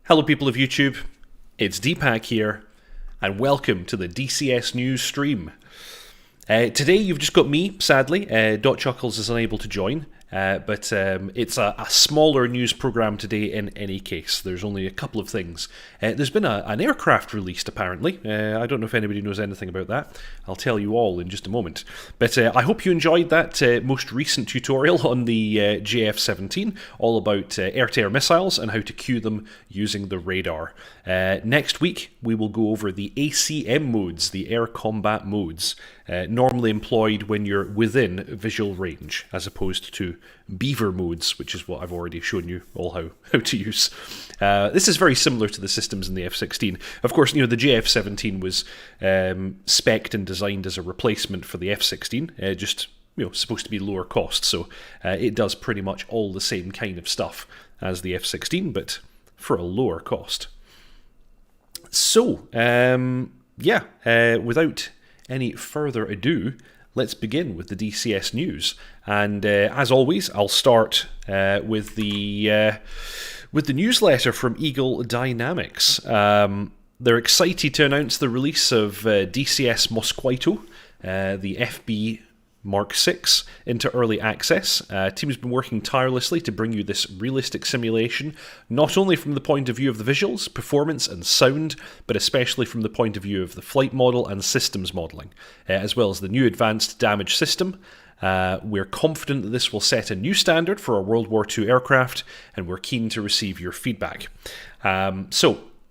Hello people of YouTube, it's Deepak here, and welcome to the DCS News stream. Today you've just got me, sadly. dotChuckles is unable to join, but it's a smaller news program today in any case. There's only a couple of things. There's been an aircraft released apparently. I don't know if anybody knows anything about that. I'll tell you all in just a moment. But I hope you enjoyed that most recent tutorial on the JF-17, all about air-to-air missiles and how to cue them using the radar. Next week we will go over the Acm modes, the air combat modes, normally employed when you're within visual range, as opposed to beaver modes, which is what I've already shown you all how to use. This is very similar to the systems in the F-16. Of course, you know, the JF-17 was spec'd and designed as a replacement for the F-16, just, you know, supposed to be lower cost, so it does pretty much all the same kind of stuff as the F-16, but for a lower cost. So, without any further ado, let's begin with the DCS news. And as always, I'll start with the newsletter from Eagle Dynamics. They're excited to announce the release of DCS Mosquito, the FB Mark 6 into early access. Team has been working tirelessly to bring you this realistic simulation, not only from the point of view of the visuals, performance and sound, but especially from the point of view of the flight model and systems modelling, as well as the new advanced damage system. We're confident that this will set a new standard for our World War II aircraft, and we're keen to receive your feedback.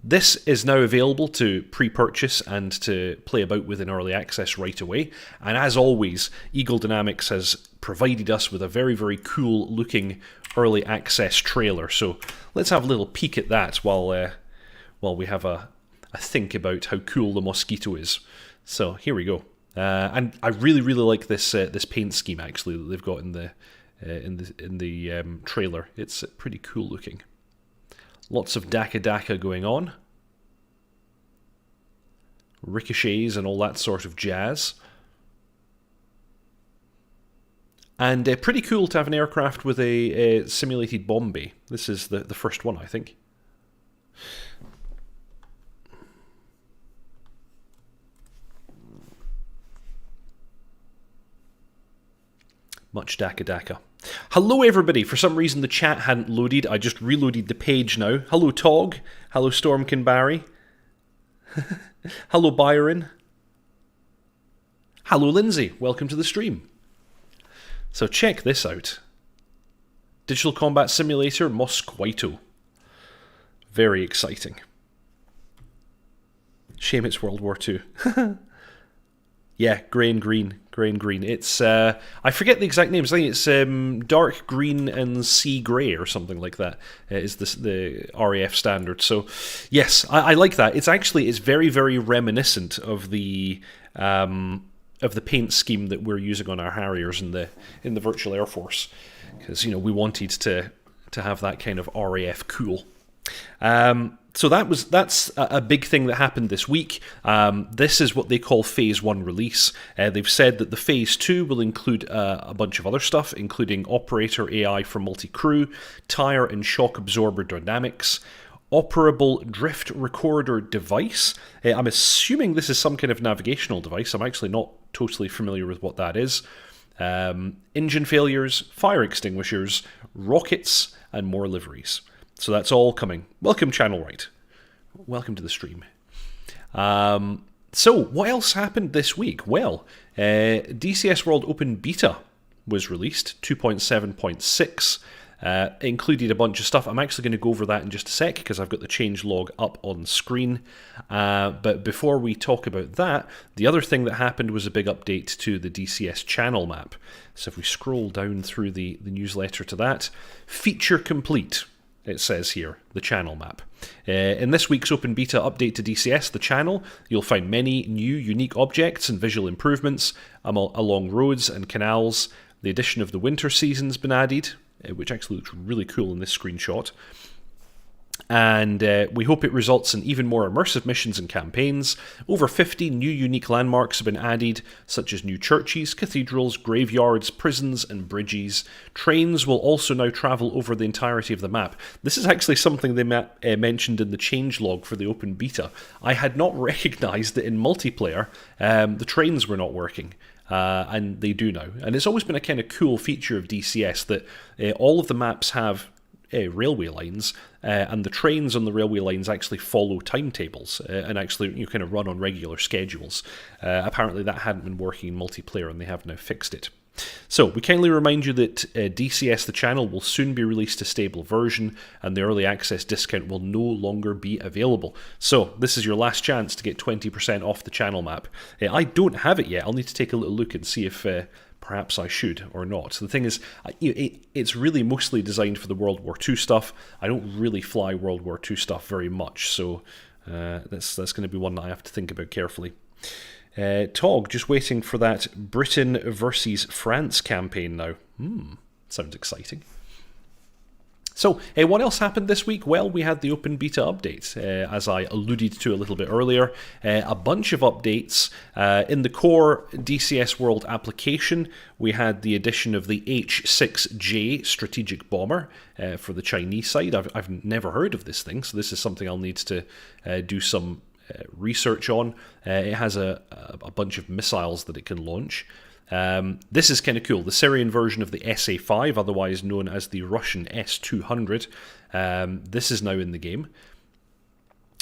This is now available to pre-purchase and to play about with in early access right away. And as always, Eagle Dynamics has provided us with a very, very cool looking early access trailer. So let's have a little peek at that while we have a think about how cool the Mosquito is. So here we go. And I really, really like this paint scheme actually that they've got in the trailer. It's pretty cool looking. Lots of Daka going on. Ricochets and all that sort of jazz. And pretty cool to have an aircraft with a simulated bomb bay. This is the first one, I think. Much Daka. Hello everybody, for some reason the chat hadn't loaded, I just reloaded the page now. Hello Tog, hello Stormkin Barry, hello Byron, hello Lindsay, welcome to the stream. So check this out. Digital Combat Simulator Mosquito. Very exciting. Shame it's World War II. Yeah, grey and green. It's, I forget the exact names. I think it's dark green and sea grey or something like that is the RAF standard. So, yes, I like that. It's very, very reminiscent of the paint scheme that we're using on our Harriers in the Virtual Air Force, because, you know, we wanted to have that kind of RAF cool. So that's a big thing that happened this week. This is what they call Phase 1 release. They've said that the Phase 2 will include a bunch of other stuff, including operator AI for multi-crew, tire and shock absorber dynamics, operable drift recorder device. I'm assuming this is some kind of navigational device. I'm actually not totally familiar with what that is. Engine failures, fire extinguishers, rockets, and more liveries. So that's all coming. Welcome, Channel Right. Welcome to the stream. So what else happened this week? Well, DCS World Open Beta was released, 2.7.6. Included a bunch of stuff. I'm actually going to go over that in just a sec because I've got the changelog up on screen. But before we talk about that, the other thing that happened was a big update to the DCS channel map. So if we scroll down through the newsletter to that, feature complete. It says here, the channel map. In this week's Open Beta update to DCS, the channel, you'll find many new unique objects and visual improvements along roads and canals. The addition of the winter season's been added, which actually looks really cool in this screenshot. And we hope it results in even more immersive missions and campaigns. Over 50 new unique landmarks have been added, such as new churches, cathedrals, graveyards, prisons, and bridges. Trains will also now travel over the entirety of the map. This is actually something they mentioned in the changelog for the open beta. I had not recognised that in multiplayer, the trains were not working. And they do now. And it's always been a kind of cool feature of DCS that all of the maps have railway lines, and the trains on the railway lines actually follow timetables and actually kind of run on regular schedules. Apparently that hadn't been working in multiplayer, and they have now fixed it. So, we kindly remind you that DCS the channel will soon be released a stable version, and the early access discount will no longer be available. So, this is your last chance to get 20% off the channel map. I don't have it yet. I'll need to take a little look and see if perhaps I should or not. The thing is, it's really mostly designed for the World War II stuff. I don't really fly World War II stuff very much, so that's going to be one that I have to think about carefully. Tog, just waiting for that Britain versus France campaign now. Sounds exciting. So, what else happened this week? Well, we had the open beta update, as I alluded to a little bit earlier. A bunch of updates. In the core DCS World application, we had the addition of the H6j Strategic Bomber for the Chinese side. I've never heard of this thing, so this is something I'll need to do some research on. It has a bunch of missiles that it can launch. This is kind of cool. The Syrian version of the SA-5, otherwise known as the Russian S-200, this is now in the game.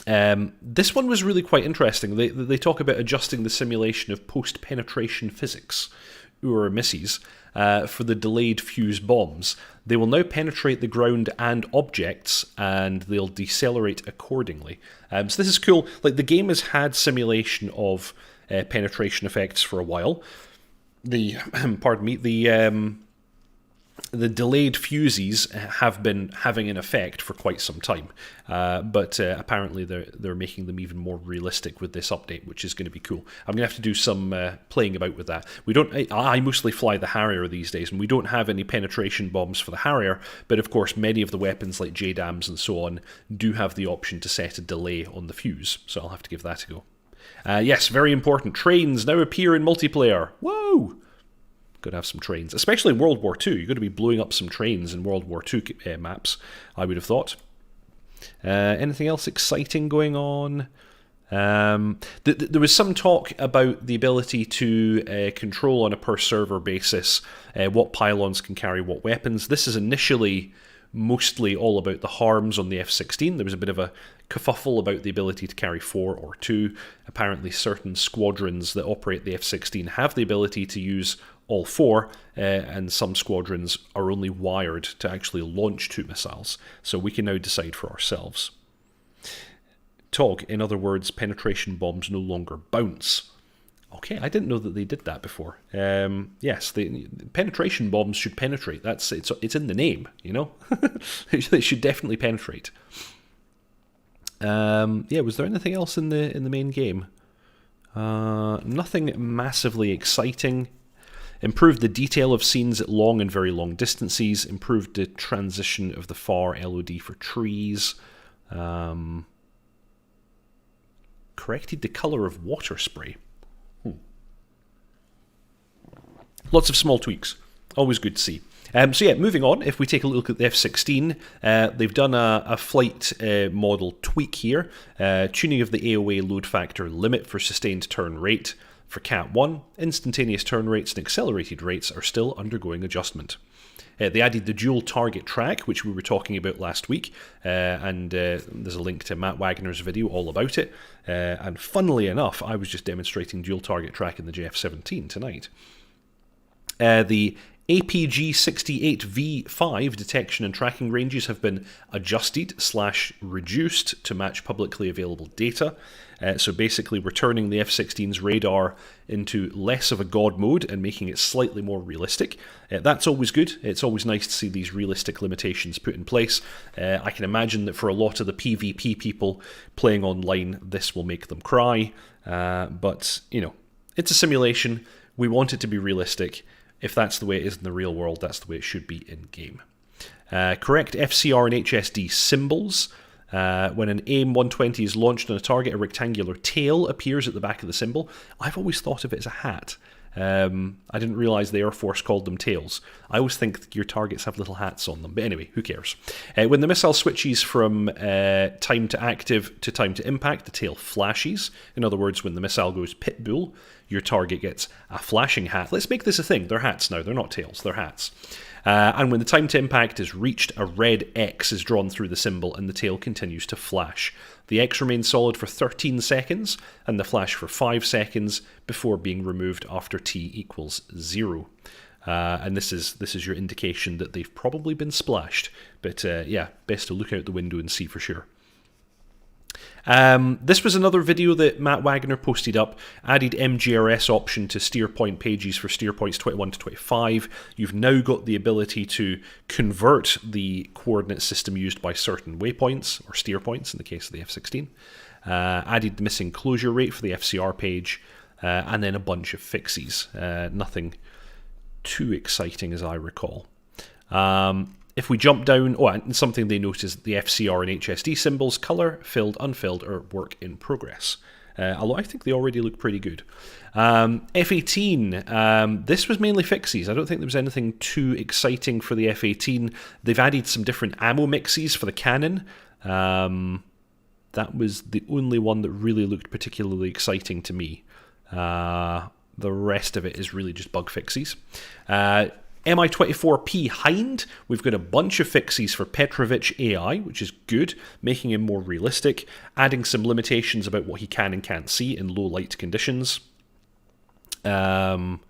This one was really quite interesting. They talk about adjusting the simulation of post-penetration physics, or misses, for the delayed fuse bombs. They will now penetrate the ground and objects, and they'll decelerate accordingly. So this is cool. Like, the game has had simulation of penetration effects for a while. The delayed fuses have been having an effect for quite some time, but apparently they're making them even more realistic with this update, which is going to be cool. I'm going to have to do some playing about with that. I mostly fly the Harrier these days, and we don't have any penetration bombs for the Harrier, but of course many of the weapons like JDAMs and so on do have the option to set a delay on the fuse, so I'll have to give that a go. Yes, very important. Trains now appear in multiplayer. Whoa! Got to have some trains, especially in World War II. You've got to be blowing up some trains in World War II maps, I would have thought. Anything else exciting going on? There was some talk about the ability to control on a per-server basis what pylons can carry what weapons. This is initially mostly all about the harms on the F-16. There was a bit of a kerfuffle about the ability to carry 4 or 2. Apparently certain squadrons that operate the F-16 have the ability to use all 4, and some squadrons are only wired to actually launch 2 missiles. So we can now decide for ourselves. Tog, in other words, penetration bombs no longer bounce. Okay, I didn't know that they did that before. Yes, the penetration bombs should penetrate. It's in the name, you know. They should definitely penetrate. Yeah, was there anything else in the main game? Nothing massively exciting. Improved the detail of scenes at long and very long distances. Improved the transition of the FAR LOD for trees. Corrected the colour of water spray. Lots of small tweaks. Always good to see. So yeah, moving on, if we take a look at the F-16, they've done a flight model tweak here. Tuning of the AOA load factor limit for sustained turn rate. For Cat 1, instantaneous turn rates and accelerated rates are still undergoing adjustment. They added the dual target track, which we were talking about last week, and there's a link to Matt Wagner's video all about it. And funnily enough, I was just demonstrating dual target track in the JF-17 tonight. The APG-68V5 detection and tracking ranges have been adjusted/reduced to match publicly available data. So basically we're turning the F-16's radar into less of a god mode and making it slightly more realistic. That's always good. It's always nice to see these realistic limitations put in place. I can imagine that for a lot of the PvP people playing online, this will make them cry. But, you know, it's a simulation. We want it to be realistic. If that's the way it is in the real world, that's the way it should be in-game. Correct FCR and HSD symbols. When an AIM-120 is launched on a target, a rectangular tail appears at the back of the symbol. I've always thought of it as a hat. I didn't realise the Air Force called them tails. I always think your targets have little hats on them. But anyway, who cares? When the missile switches from time to active to time to impact, the tail flashes. In other words, when the missile goes pitbull, your target gets a flashing hat. Let's make this a thing. They're hats now. They're not tails. They're hats. And when the time to impact is reached, a red X is drawn through the symbol and the tail continues to flash. The X remains solid for 13 seconds and the flash for 5 seconds before being removed after T equals 0. And this is your indication that they've probably been splashed. But yeah, best to look out the window and see for sure. This was another video that Matt Wagner posted up, added MGRS option to steer point pages for steer points 21 to 25. You've now got the ability to convert the coordinate system used by certain waypoints, or steer points in the case of the F-16. Added the missing closure rate for the FCR page, and then a bunch of fixes. Nothing too exciting as I recall. If we jump down, and something they noticed, the FCR and HSD symbols, colour, filled, unfilled, or work in progress. Although I think they already look pretty good. F-18, this was mainly fixes. I don't think there was anything too exciting for the F-18. They've added some different ammo mixes for the cannon. That was the only one that really looked particularly exciting to me. The rest of it is really just bug fixes. Mi-24P Hind, we've got a bunch of fixes for Petrovich AI, which is good, making him more realistic, adding some limitations about what he can and can't see in low light conditions. And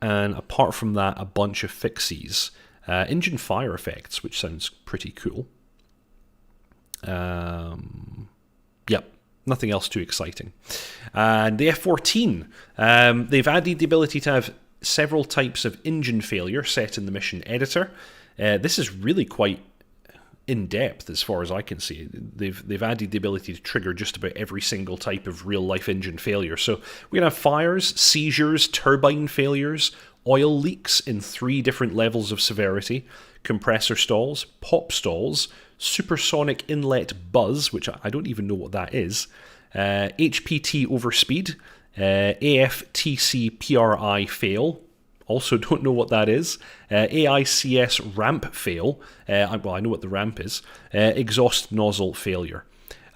apart from that, a bunch of fixes. Engine fire effects, which sounds pretty cool. Yep. Nothing else too exciting. And the F-14, they've added the ability to have several types of engine failure set in the mission editor. This is really quite in-depth as far as I can see. They've added the ability to trigger just about every single type of real-life engine failure. So we're going to have fires, seizures, turbine failures, oil leaks in 3 different levels of severity, compressor stalls, pop stalls, supersonic inlet buzz, which I don't even know what that is, HPT overspeed, AFTC PRI fail, also don't know what that is, AICS ramp fail, well I know what the ramp is, exhaust nozzle failure.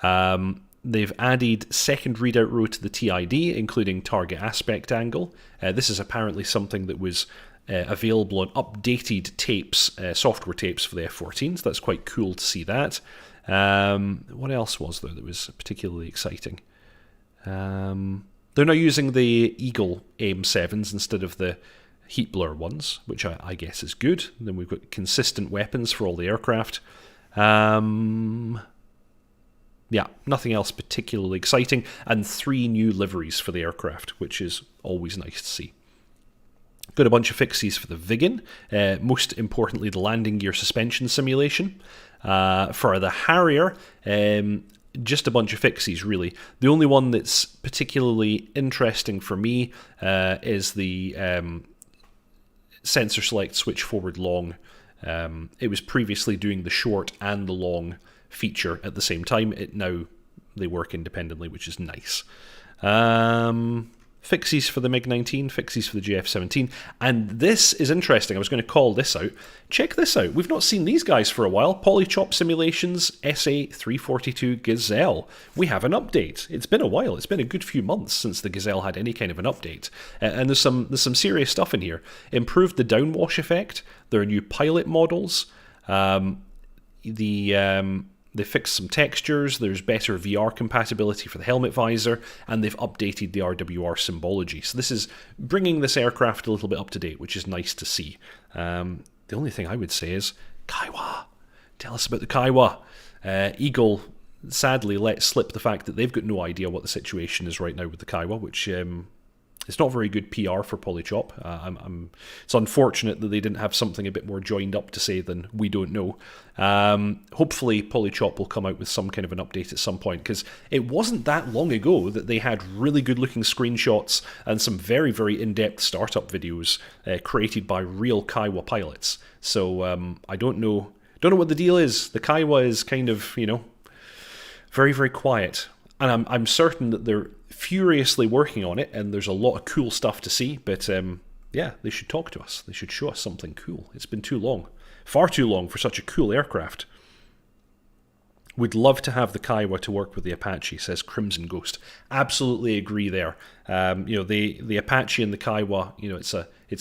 They've added second readout row to the TID, including target aspect angle. This is apparently something that was available on updated tapes, software tapes for the F-14, so that's quite cool to see that. What else was there that was particularly exciting? They're now using the Eagle AIM-7s instead of the heat blur ones, which I guess is good. Then we've got consistent weapons for all the aircraft. Yeah, nothing else particularly exciting. And 3 new liveries for the aircraft, which is always nice to see. Got a bunch of fixes for the Viggen, most importantly the landing gear suspension simulation. For the Harrier, just a bunch of fixes really. The only one that's particularly interesting for me is the sensor select switch forward long. It was previously doing the short and the long feature at the same time. Now they work independently, which is nice. Fixes for the MiG-19, fixes for the GF-17, and this is interesting. I was going to call this out. Check this out. We've not seen these guys for a while. Polychop Simulations SA-342 Gazelle. We have an update. It's been a while. It's been a good few months since the Gazelle had any kind of an update, and there's some serious stuff in here. Improved the downwash effect. There are new pilot models. They fixed some textures, there's better VR compatibility for the helmet visor, and they've updated the RWR symbology. So this is bringing this aircraft a little bit up to date, which is nice to see. The only thing I would say is, Kaiwa! Tell us about the Kaiwa. Eagle sadly let slip the fact that they've got no idea what the situation is right now with the Kaiwa, which it's not very good PR for Polychop. It's unfortunate that they didn't have something a bit more joined up to say than we don't know. Hopefully Polychop will come out with some kind of an update at some point, because it wasn't that long ago that they had really good looking screenshots and some very, very in-depth startup videos created by real Kaiwa pilots. So I don't know what the deal is. The Kaiwa is kind of, very, very quiet. And I'm certain that they're furiously working on it, and there's a lot of cool stuff to see, but yeah, they should talk to us. They should show us something cool. It's been too long. Far too long for such a cool aircraft. Would love to have the Kiowa to work with the Apache, says Crimson Ghost. Absolutely agree there. You know, the Apache and the Kiowa, you know, it's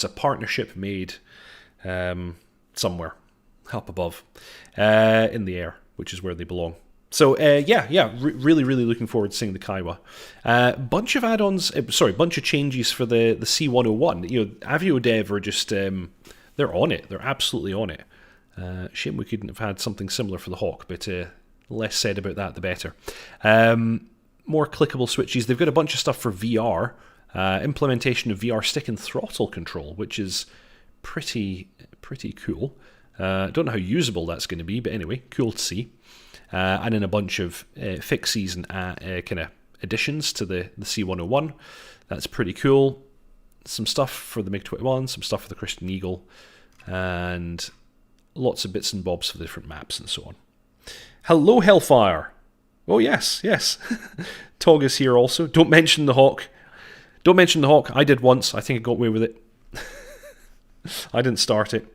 a partnership made somewhere up above in the air, which is where they belong. So yeah, really looking forward to seeing the Kiowa. Bunch of add-ons, bunch of changes for the C101. You know, Avio Dev are just they're on it. They're absolutely on it. Shame we couldn't have had something similar for the Hawk, but less said about that, the better. More clickable switches. They've got a bunch of stuff for VR. Implementation of VR stick and throttle control, which is pretty cool. Don't know how usable that's going to be, but anyway, cool to see. And then a bunch of fixies and kind of additions to the C101. That's pretty cool. Some stuff for the MiG-21, some stuff for the Christian Eagle, and lots of bits and bobs for the different maps and so on. Hello, Hellfire. Oh, yes. Tog is here also. Don't mention the Hawk. Don't mention the Hawk. I did once. I think I got away with it. I didn't start it.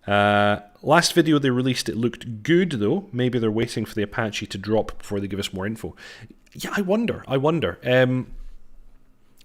Last video they released, it looked good, though. Maybe they're waiting for the Apache to drop before they give us more info. Yeah, I wonder.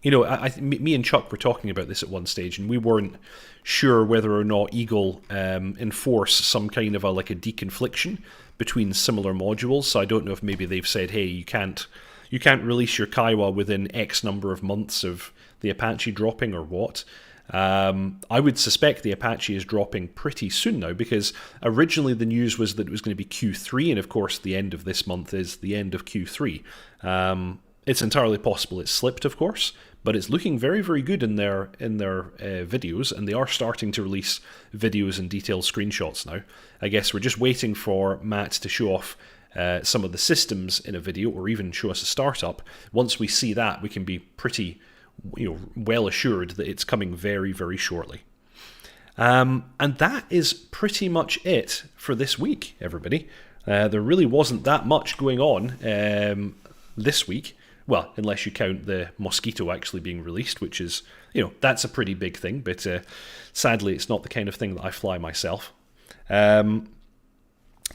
You know, me and Chuck were talking about this at one stage, and we weren't sure whether or not Eagle enforce some kind of a deconfliction between similar modules. So I don't know if maybe they've said, hey, you can't release your Kiowa within X number of months of the Apache dropping or what. I would suspect the Apache is dropping pretty soon now, because originally the news was that it was going to be Q3, and of course the end of this month is the end of Q3. It's entirely possible it's slipped, of course, but it's looking very, very good in their videos, and they are starting to release videos and detailed screenshots now. I guess we're just waiting for Matt to show off some of the systems in a video, or even show us a startup. Once we see that, we can be pretty, you know, well assured that it's coming very, very shortly. And that is pretty much it for this week, everybody. There really wasn't that much going on this week. Well, unless you count the Mosquito actually being released, which is, you know, that's a pretty big thing, but sadly it's not the kind of thing that I fly myself. To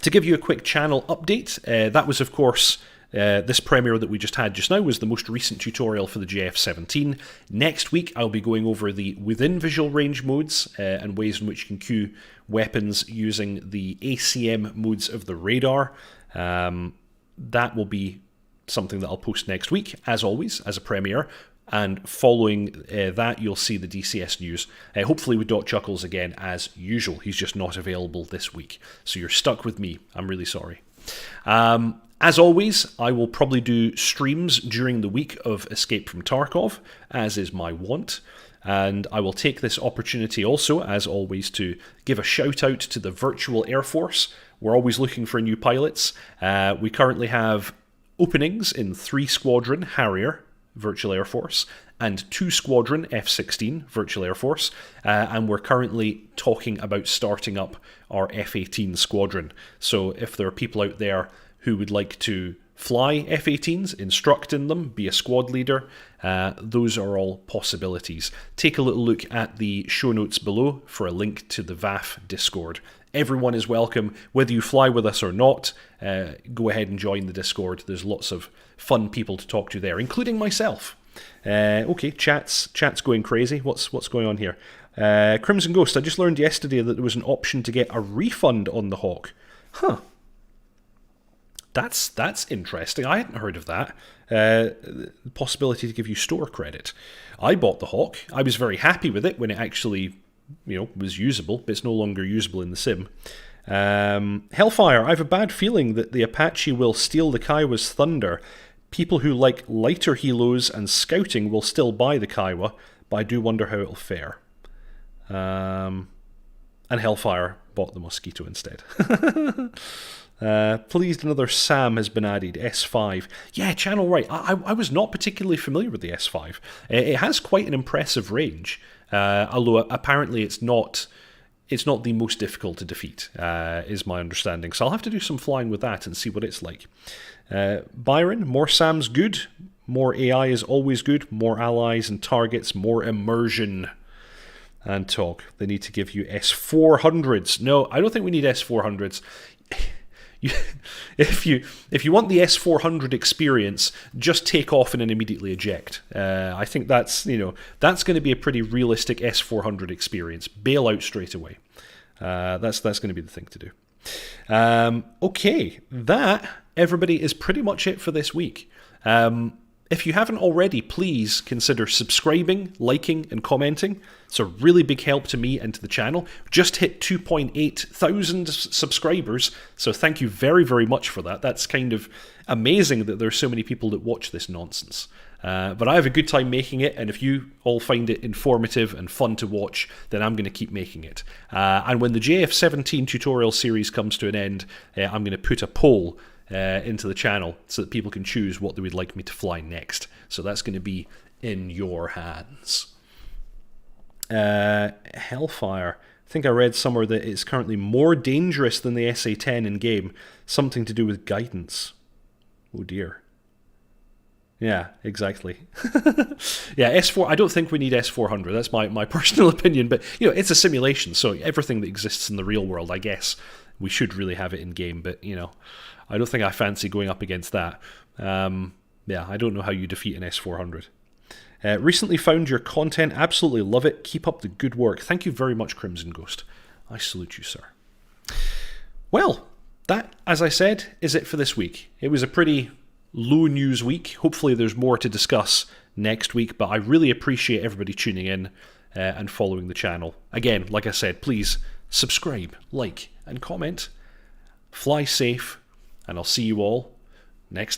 give you a quick channel update, that was, of course, this premiere that we just had just now was the most recent tutorial for the JF-17. Next week I'll be going over the within visual range modes and ways in which you can queue weapons using the Acm modes of the radar. That will be something that I'll post next week, as always, as a premiere. And following that, you'll see the DCS news, hopefully with dotChuckles again, as usual. He's just not available this week. So you're stuck with me. I'm really sorry. As always, I will probably do streams during the week of Escape from Tarkov, as is my wont. And I will take this opportunity also, as always, to give a shout out to the Virtual Air Force. We're always looking for new pilots. We currently have openings in 3 Squadron Harrier Virtual Air Force and 2 Squadron F-16 Virtual Air Force, and we're currently talking about starting up our F-18 Squadron. So if there are people out there who would like to fly F-18s, instruct in them, be a squad leader, those are all possibilities. Take a little look at the show notes below for a link to the VAF Discord. Everyone is welcome, whether you fly with us or not. Go ahead and join the Discord. There's lots of fun people to talk to there, including myself. Okay, chat's going crazy. What's going on here? Crimson Ghost, I just learned yesterday that there was an option to get a refund on the Hawk. Huh. That's interesting. I hadn't heard of that. The possibility to give you store credit. I bought the Hawk. I was very happy with it when it actually, you know, was usable, but it's no longer usable in the sim. Hellfire, I have a bad feeling that the Apache will steal the Kiowa's thunder. People who like lighter helos and scouting will still buy the Kiowa, but I do wonder how it'll fare. And Hellfire bought the Mosquito instead. Pleased another SAM has been added, S5. Yeah, channel right. I was not particularly familiar with the S5. It has quite an impressive range, although apparently it's not it's not the most difficult to defeat, is my understanding. So I'll have to do some flying with that and see what it's like. Byron, more SAM's good. More AI is always good. More allies and targets. More immersion. And talk. They need to give you S400s. No, I don't think we need S400s. If you want the S400 experience, just take off and then immediately eject. I think that's going to be a pretty realistic S400 experience. Bail out straight away. That's going to be the thing to do. Okay, that everybody is pretty much it for this week. If you haven't already, please consider subscribing, liking, and commenting. It's a really big help to me and to the channel. Just hit 2.8 thousand subscribers, so thank you very, very much for that. That's kind of amazing that there's so many people that watch this nonsense. But I have a good time making it, and if you all find it informative and fun to watch, then I'm going to keep making it. And when the JF17 tutorial series comes to an end, I'm going to put a poll into the channel so that people can choose what they would like me to fly next. So that's going to be in your hands. Hellfire. I think I read somewhere that it's currently more dangerous than the SA-10 in game. Something to do with guidance. Oh dear. Yeah, exactly. Yeah, S4. I don't think we need S400. That's my personal opinion. But it's a simulation, so everything that exists in the real world, I guess, we should really have it in game. But I don't think I fancy going up against that. Yeah, I don't know how you defeat an S400. Recently found your content. Absolutely love it. Keep up the good work. Thank you very much, Crimson Ghost. I salute you, sir. Well, that, as I said, is it for this week. It was a pretty low news week. Hopefully there's more to discuss next week, but I really appreciate everybody tuning in and following the channel. Again, like I said, please subscribe, like, and comment. Fly safe, and I'll see you all next time.